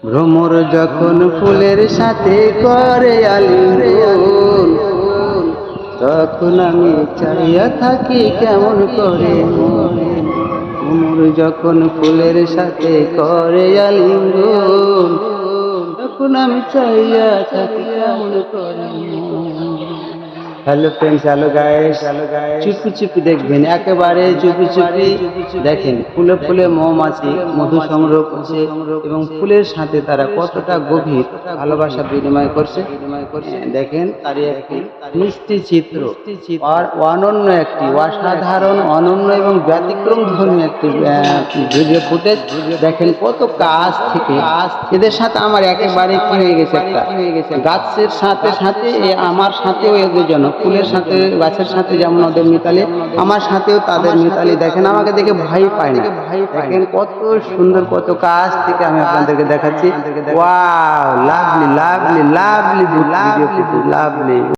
ভ্রমর যখন ফুলের সাথে করে আলিঙ্গন, তখন আমি চাইয়া থাকি কেমন করে মন। ভ্রমর যখন ফুলের সাথে করে আলিঙ্গন, তখন আমি চাইয়া থাকি কেমন করে মন। হ্যালো ফ্রেন্ডস, হ্যালো গাইস, চুপি চুপি দেখবেন, একেবারে চুপি চুপি দেখেন ফুলে ফুলে মৌমাছি মধু সংগ্রহ করছে এবং ফুলের সাথে তারা কতটা গভীর ভালোবাসা বিনিময় করছে। দেখেন তার একটি মিষ্টি চিত্র, আর অনন্য একটি অসাধারণ অনন্য এবং ব্যতিক্রম ধর্মী একটি ভিডিও ফুটেজ। দেখেন কত কাছ থেকে এদের সাথে আমার একেবারে কি হয়ে গেছে, একটা গাছের সাথে সাথে আমার সাথেও এদের জন্য ফুলের সাথে গাছের সাথে যেমন ওদের মিতালি, আমার সাথেও তাদের মিতালি। দেখেন আমাকে দেখে ভয় পায় না। দেখেন কত সুন্দর, কত কাছ থেকে আমি আপনাদেরকে দেখাচ্ছি। Wow, lovely lovely lovely video, lovely.